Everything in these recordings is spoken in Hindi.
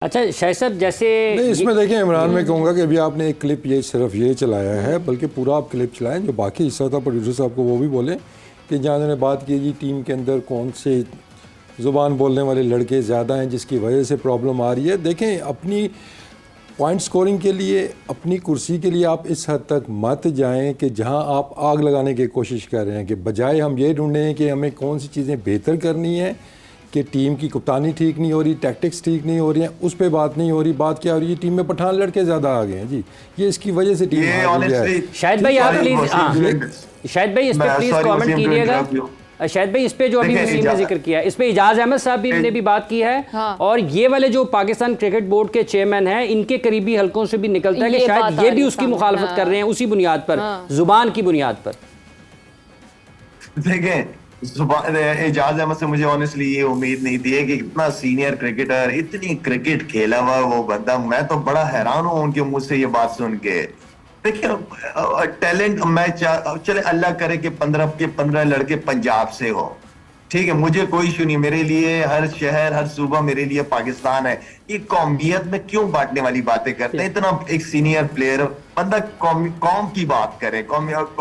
अच्छा शाह साहब, जैसे नहीं इसमें देखें इमरान, मैं कहूँगा कि अभी आपने एक क्लिप ये सिर्फ ये चलाया है, बल्कि पूरा आप क्लिप चलाएं, जो बाकी हिस्सा था प्रोड्यूसर साहब को वो भी बोलें कि जहाँ उन्होंने बात की जी टीम के अंदर कौन से ज़ुबान बोलने वाले लड़के ज़्यादा हैं जिसकी वजह से प्रॉब्लम आ रही है। देखें अपनी पॉइंट स्कोरिंग के लिए, अपनी कुर्सी के लिए आप इस हद तक मत जाएं कि जहां आप आग लगाने की कोशिश कर रहे हैं, कि बजाय हम ये ढूंढें कि हमें कौन सी चीज़ें बेहतर करनी है, कि टीम की कप्तानी ठीक नहीं हो रही, टैक्टिक्स ठीक नहीं हो रही हैं, उस पर बात नहीं हो रही। बात क्या हो रही है, टीम में पठान लड़के ज़्यादा आ गए हैं जी, ये इसकी वजह से टीम हार गई है। शाहिद भाई आप प्लीज, शाहिद भाई इस पे प्लीज कमेंट कीजिएगा। शाहिद भाई इस पे जो अभी वसीम ने जिक्र किया, इस पे इजाज अहमद साहब भी ने भी बात की है। हाँ। और ये वाले जो पाकिस्तान क्रिकेट बोर्ड के चेयरमैन हैं, इनके करीबी हलकों से भी निकलता है कि शायद ये भी उसकी मुखालफत कर रहे हैं उसी बुनियाद पर, जुबान की बुनियाद पर। देखें इजाज अहमद से मुझे ऑनेस्टली ये उम्मीद नहीं थी कि इतना सीनियर क्रिकेटर, इतनी क्रिकेट खेला हुआ वो बंदा, मैं तो बड़ा हैरान हूं उनके मुंह से ये बात सुन के। देखिए टैलेंट, मैं चले अल्लाह करे कि 15 लड़के पंजाब से हो, ठीक है, मुझे कोई इशू नहीं, मेरे लिए हर शहर हर सूबा मेरे लिए पाकिस्तान है। ये कौमियत में क्यों बांटने वाली बातें करते हैं? इतना एक सीनियर प्लेयर बंदा कौम की बात करे,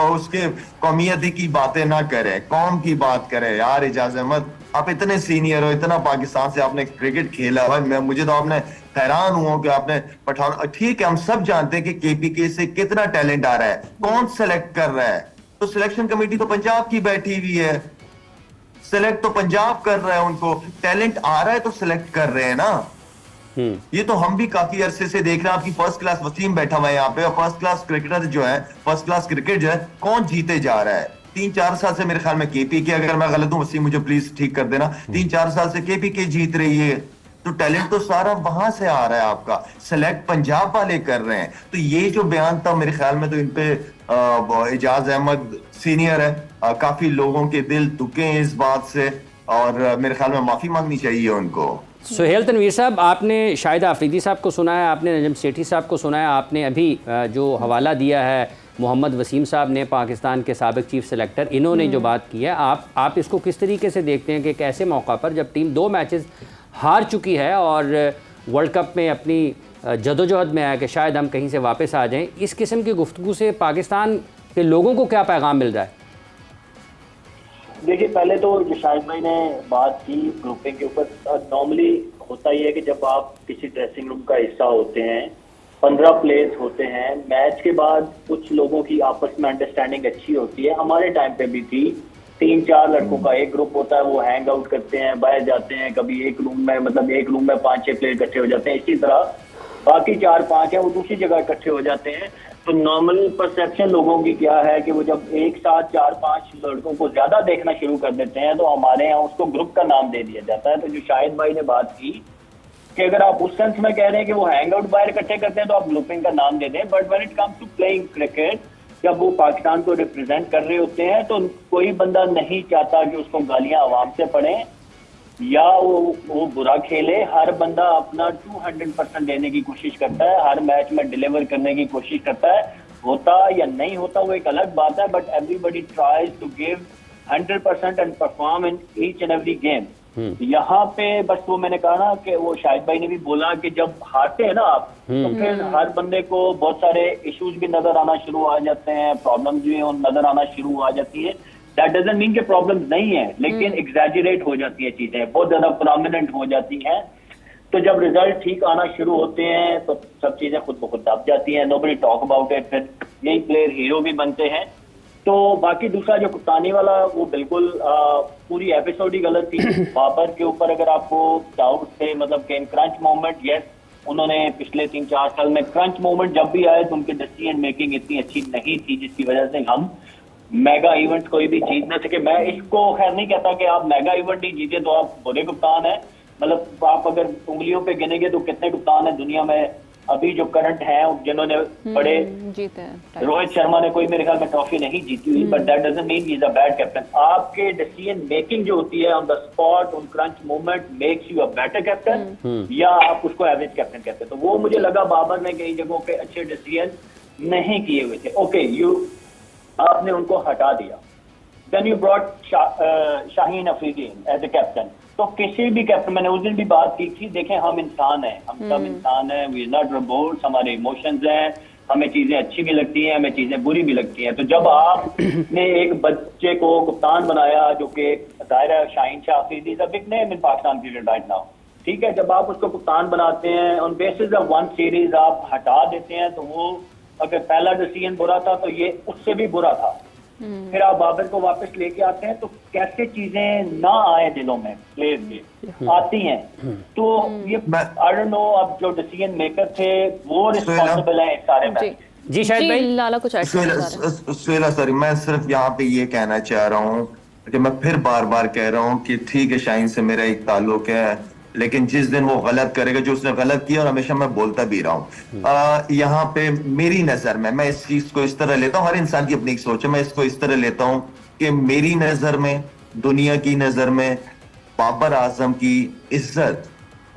उसके कौमियत की बातें ना करे, कौम की बात करे। यार इजाज अहमद, आप इतने सीनियर हो, इतना पाकिस्तान से आपने क्रिकेट खेला हुआ, मुझे तो आपने हैरान हुआ कि आपने पठान, ठीक है हम सब जानते हैं कि केपीके से कितना टैलेंट आ रहा है, कौन सेलेक्ट कर रहा है? तो सिलेक्शन कमेटी तो पंजाब की बैठी हुई है, सेलेक्ट तो पंजाब कर रहा है, उनको टैलेंट आ रहा है तो सेलेक्ट कर रहे हैं ना। ये तो हम भी काफी अरसे से देख रहे हैं। आपकी फर्स्ट क्लास वसीम बैठा हुआ है यहाँ पे, और फर्स्ट क्लास क्रिकेटर जो है, फर्स्ट क्लास क्रिकेट जो है, कौन जीते जा रहा है? 3-4 साल से मेरे ख्याल में केपीके, अगर मैं गलत हूं वसीम मुझे प्लीज ठीक कर देना, 3-4 साल से केपीके जीत रही है, तो टैलेंट तो सारा वहां से आ रहा है आपका, सेलेक्ट पंजाब वाले कर रहे हैं। तो ये जो बयान था मेरे ख्याल में तो इन पे इजाज अहमद सीनियर है, काफी लोगों के दिल दुखे हैं इस बात से, और मेरे ख्याल में माफी मांगनी चाहिए उनको। सुहेल तनवीर साहब, आपने शाहिद आफरीदी साहब को सुना है, आपने नजम सेठी साहब को सुना है, आपने अभी जो हवाला दिया है मोहम्मद वसीम साहब ने, पाकिस्तान के साबिक चीफ सेलेक्टर, इन्होंने जो बात की है, आप इसको किस तरीके से देखते हैं कि एक ऐसे मौका पर जब टीम 2 मैचेस हार चुकी है और वर्ल्ड कप में अपनी जदोजहद में आया कि शायद हम कहीं से वापस आ जाएं, इस किस्म की गुफ्तगू से पाकिस्तान के लोगों को क्या पैगाम मिल रहा है? देखिए पहले तो जो शाहिद भाई ने बात की ग्रुपिंग के ऊपर, नॉर्मली होता ही है कि जब आप किसी ड्रेसिंग रूम का हिस्सा होते हैं, 15 प्लेयर्स होते हैं, मैच के बाद कुछ लोगों की आपस में अंडरस्टैंडिंग अच्छी होती है। हमारे टाइम पे भी थी, 3-4 लड़कों का एक ग्रुप होता है, वो हैंग आउट करते हैं, बाहर जाते हैं, कभी एक रूम में, मतलब एक रूम में 5-6 प्लेयर इकट्ठे हो जाते हैं, इसी तरह बाकी 4-5 है वो दूसरी जगह इकट्ठे हो जाते हैं। तो नॉर्मल परसेप्शन लोगों की क्या है कि वो जब एक साथ 4-5 लड़कों को ज्यादा देखना शुरू कर देते हैं तो हमारे यहाँ उसको ग्रुप का नाम दे दिया जाता है। तो जो शाहिद भाई ने बात की कि अगर आप उस सेंस में कह रहे हैं कि वो हैंग आउट बाहर इकट्ठे करते हैं तो आप ग्रुपिंग का नाम दे दें, but when it comes to playing cricket, जब वो पाकिस्तान को रिप्रेजेंट कर रहे होते हैं तो कोई बंदा नहीं चाहता कि उसको गालियां आवाम से पड़े या वो बुरा खेले। हर बंदा अपना 200% देने की कोशिश करता है, हर मैच में डिलीवर करने की कोशिश करता है। होता या नहीं होता वो एक अलग बात है, but everybody tries to give 100% and perform in each and every game. यहाँ पे बस वो मैंने कहा ना कि वो शाहिद भाई ने भी बोला कि जब हारते हैं ना आप, तो फिर हर बंदे को बहुत सारे इश्यूज भी नजर आना शुरू आ जाते हैं, प्रॉब्लम्स भी नजर आना शुरू आ जाती है। दैट डजंट मीन कि प्रॉब्लम्स नहीं है, लेकिन एग्जैजरेट हो जाती है चीजें, बहुत ज्यादा प्रोमिनेंट हो जाती हैं। तो जब रिजल्ट ठीक आना शुरू होते हैं तो सब चीजें खुद ब खुद दब जाती हैं, नोबडी टॉक अबाउट इट, फिर यही प्लेयर हीरो भी बनते हैं। तो बाकी दूसरा जो कप्तानी वाला, वो बिल्कुल पूरी एपिसोड ही गलत थी। बाबर के ऊपर अगर आपको डाउट थे, मतलब कि क्रंच मोमेंट, यस उन्होंने पिछले 3-4 साल में क्रंच मोमेंट जब भी आए तो उनकी डिसीजन मेकिंग इतनी अच्छी नहीं थी, जिसकी वजह से हम मेगा इवेंट कोई भी जीत ना सके। मैं इसको खैर नहीं कहता कि आप मेगा इवेंट ही जीते तो आप बुरे कप्तान हैं, मतलब आप अगर उंगलियों पे गिनेंगे तो कितने कप्तान हैं दुनिया में अभी जो करंट हैं जिन्होंने बड़े जीते हैं। रोहित शर्मा ने कोई मेरे ख्याल में ट्रॉफी नहीं जीती हुई, but that doesn't mean he is a bad captain. आपके डिसीजन मेकिंग जो होती है on the spot, on crunch moment, makes you a better captain, या आप उसको एवरेज कैप्टन कहते हैं। तो वो मुझे लगा बाबर ने कई जगहों पे अच्छे डिसीजन नहीं किए हुए थे। ओके, आपने उनको हटा दिया, then you brought Shaheen Afridi as a captain. तो किसी भी कैप्टन, मैंने उस दिन भी बात की थी, देखें हम इंसान हैं, हम सब इंसान हैं, वी आर नॉट रोबोट्स, हमारे इमोशंस हैं, हमें चीजें अच्छी भी लगती हैं, हमें चीजें बुरी भी लगती हैं। तो जब आपने एक बच्चे को कप्तान बनाया जो कि दायरा Shaheen Shah Afridi is a big name in Pakistan cricket right now, ठीक है, जब आप उसको कप्तान बनाते हैं on basis of one series आप हटा देते हैं, तो वो अगर पहला डिसीजन बुरा था तो ये उससे भी बुरा था। फिर आप बाबर को वापस लेके आते हैं, तो कैसे चीजें ना आए दिलों में प्लेयर के, आती हैं। तो ये आई डोंट नो, अब जो डिसीजन मेकर थे वो रिस्पॉन्सिबल है इस सारे में। जी शायद भाई, लाला कुछ ऐड करना चाह रहे हैं। सुहेला सर, मैं सिर्फ यहाँ पे ये कहना चाह रहा हूँ कि मैं फिर बार बार कह रहा हूँ कि ठीक है शाहीन से मेरा एक ताल्लुक है, लेकिन जिस दिन वो गलत करेगा, जो उसने गलत किया, और हमेशा मैं बोलता भी रहा हूँ, यहाँ पे मेरी नजर में, मैं इस चीज को इस तरह लेता हूँ, हर इंसान की अपनी एक सोच है, मैं इसको इस तरह लेता हूँ कि मेरी नजर में, दुनिया की नजर में बाबर आजम की इज्जत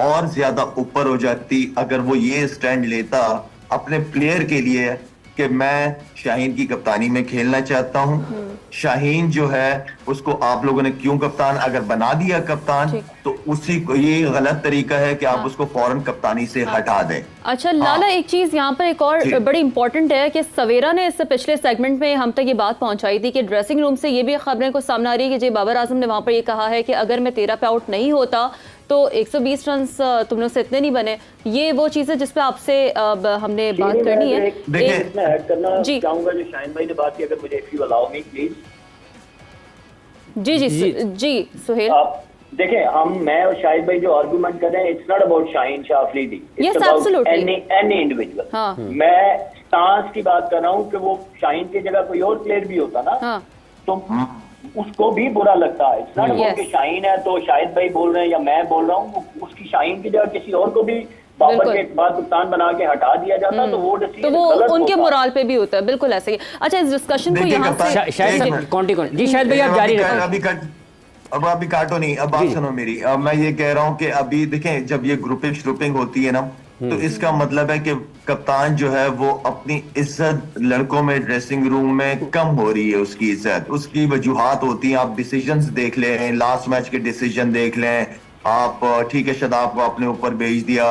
और ज्यादा ऊपर हो जाती अगर वो ये स्टैंड लेता अपने प्लेयर के लिए कि मैं शाहीन की कप्तानी में खेलना चाहता हूं। शाहीन जो है उसको आप लोगों ने क्यों कप्तान अगर बना दिया कप्तान, तो उसी को ये गलत तरीका है कि आप उसको फौरन कप्तानी से हटा दें। अच्छा लाला, एक चीज़ यहाँ पर एक और बड़ी इंपॉर्टेंट है कि सवेरा ने इससे पिछले सेगमेंट में हम तक ये बात पहुंचाई थी कि ड्रेसिंग रूम से ये भी खबरें को सामने आ रही है कि जी बाबर आजम ने वहाँ पर ये कहा है कि अगर मैं 13 पे आउट नहीं होता तो 120 रन तुम लोग से इतने नहीं बने। ये वो चीज़ है जिस पे आपसे हमने बात करनी है। इसमें ऐड करना चाहूंगा जो शाहीन भाई ने बात की, अगर मुझे if you allow me please. जी सुहेल, आप देखें, मैं और शाहिद भाई जो आर्गुमेंट कर रहे हैं, it's not about Shaheen Shah Afridi, Yes, it's about absolutely. Any individual. हाँ। मैं स्टांस की बात कर रहा हूँ कि वो शाहीन की जगह कोई और प्लेयर भी होता ना, हाँ। तो उसको भी बुरा लगता है। इट्स नॉट अबाउट कि शाहीन है तो शाहिद भाई बोल रहे हैं या मैं बोल रहा हूँ, उसकी शाहीन की जगह किसी और को भी बाबर के बाद कप्तान बना के हटा दिया जाता, तो वो तो वो उनके मोराल पे भी होता है। बिल्कुल ऐसे ही। अच्छा, इस डिस्कशन को यहाँ से शायद कौन जी शायद भाई आप जारी रखें। अब अभी काटो नहीं, अब बात सुनो मेरी। अब मैं ये कह रहा हूँ कि अभी देखें, जब ये ग्रुपिंग होती है ना, तो इसका मतलब है कि कप्तान जो है वो अपनी इज्जत लड़कों में ड्रेसिंग रूम में कम हो रही है, उसकी इज्जत, उसकी वजूहात होती हैं। आप डिसीजंस देख लें, लास्ट मैच के डिसीजन देख लें आप, ठीक है शादाब को अपने ऊपर भेज दिया,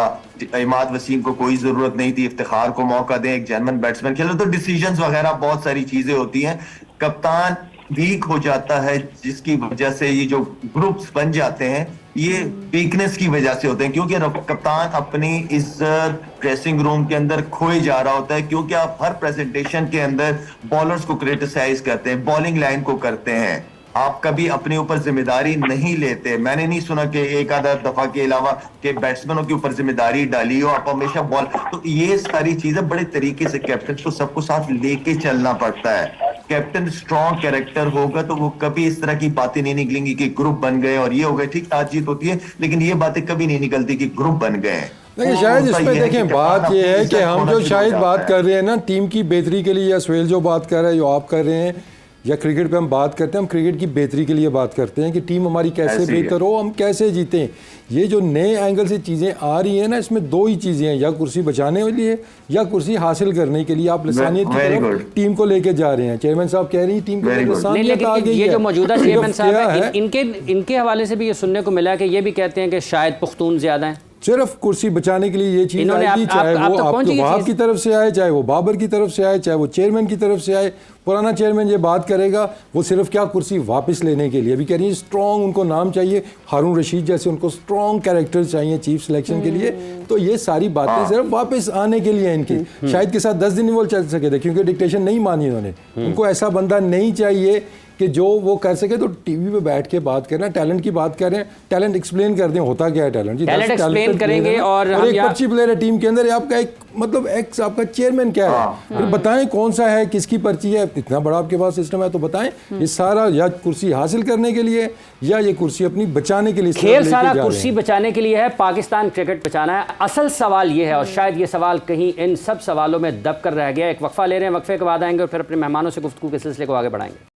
इमाद वसीम को कोई जरूरत नहीं थी, इफ्तिखार को मौका दें, एक जेन्युइन बैट्समैन खेलो, तो डिसीजंस वगैरह बहुत सारी चीजें होती हैं। कप्तान वीक हो जाता है, जिसकी वजह से ये जो ग्रुप्स बन जाते हैं ये वीकनेस की वजह से होते हैं, क्योंकि कप्तान अपनी इज्जत ड्रेसिंग रूम के अंदर खोए जा रहा होता है, क्योंकि आप हर प्रेजेंटेशन के अंदर बॉलर्स को क्रिटिसाइज करते हैं, बॉलिंग लाइन को करते हैं, आप कभी अपने ऊपर जिम्मेदारी नहीं लेते। मैंने नहीं सुना कि एक आधा दफा के अलावा कि बैट्समैनों के ऊपर जिम्मेदारी डाली हो, आप हमेशा बॉल, तो ये सारी चीजें बड़े तरीके से कैप्टन को सबको साथ लेके चलना पड़ता है। कैप्टन स्ट्रॉन्ग कैरेक्टर होगा तो वो कभी इस तरह की बातें नहीं निकलेंगी कि ग्रुप बन गए और ये हो गए। ठीक बातचीत होती है, लेकिन ये बातें कभी नहीं निकलती कि ग्रुप बन गए। देखिए शायद इस पे देखें, बात ये है कि हम जो शायद बात कर रहे हैं ना टीम की बेहतरी के लिए, या सुहेल जो बात कर रहा है, जो आप कर रहे हैं, या क्रिकेट पे हम बात करते हैं, हम क्रिकेट की बेहतरी के लिए बात करते हैं कि टीम हमारी कैसे बेहतर हो, हम कैसे जीतें। ये जो नए एंगल से चीज़ें आ रही हैं ना, इसमें दो ही चीज़ें हैं, या कुर्सी बचाने के लिए या कुर्सी हासिल करने के लिए आप लसानियत की तरफ टीम को लेके जा रहे हैं। चेयरमैन साहब कह रही हैं टीम की लसानियत आ गई है। ये जो मौजूदा चेयरमैन साहब हैं, इनके हवाले से भी ये सुनने को मिला कि ये भी कहते हैं कि शायद पुख्तून ज़्यादा हैं, सिर्फ कुर्सी बचाने के लिए ये चीज़ आएगी, चाहे वो आपके वहाब की तरफ से आए, चाहे वो बाबर की तरफ से आए, चाहे वो चेयरमैन की तरफ से आए। पुराना चेयरमैन ये बात करेगा वो सिर्फ क्या कुर्सी वापस लेने के लिए। अभी कह रही है स्ट्रॉन्ग उनको नाम चाहिए, हारून रशीद जैसे उनको स्ट्रॉन्ग कैरेक्टर चाहिए चीफ सिलेक्शन के लिए। तो ये सारी बातें सिर्फ वापस आने के लिए इनकी। शायद के साथ 10 दिन वो चल सके थे क्योंकि डिक्टेशन नहीं मानी उन्होंने। उनको ऐसा बंदा नहीं चाहिए कि जो वो कर सके। तो टीवी पे बैठ के बात कर रहे हैं, टैलेंट की बात कर रहे हैं, टैलेंट एक्सप्लेन कर दें होता क्या है टैलेंट। टैलेंट एक्सप्लेन करेंगे और एक अच्छी प्लेयर है टीम के अंदर, आपका एक मतलब एक्स आपका चेयरमैन क्या है, फिर बताएं कौन सा है, किसकी पर्ची है। इतना बड़ा आपके पास सिस्टम है तो बताएं। ये सारा या कुर्सी हासिल करने के लिए या ये कुर्सी अपनी बचाने के लिए, खेल सारा कुर्सी बचाने के लिए है, पाकिस्तान क्रिकेट बचाना है। असल सवाल ये है, और शायद ये सवाल कहीं इन सब सवालों में दब कर रह गया। एक वक्फा ले रहे हैं, वक्फे के बाद आएंगे और फिर अपने मेहमानों से गुफ्तगू के सिलसिले को आगे बढ़ाएंगे।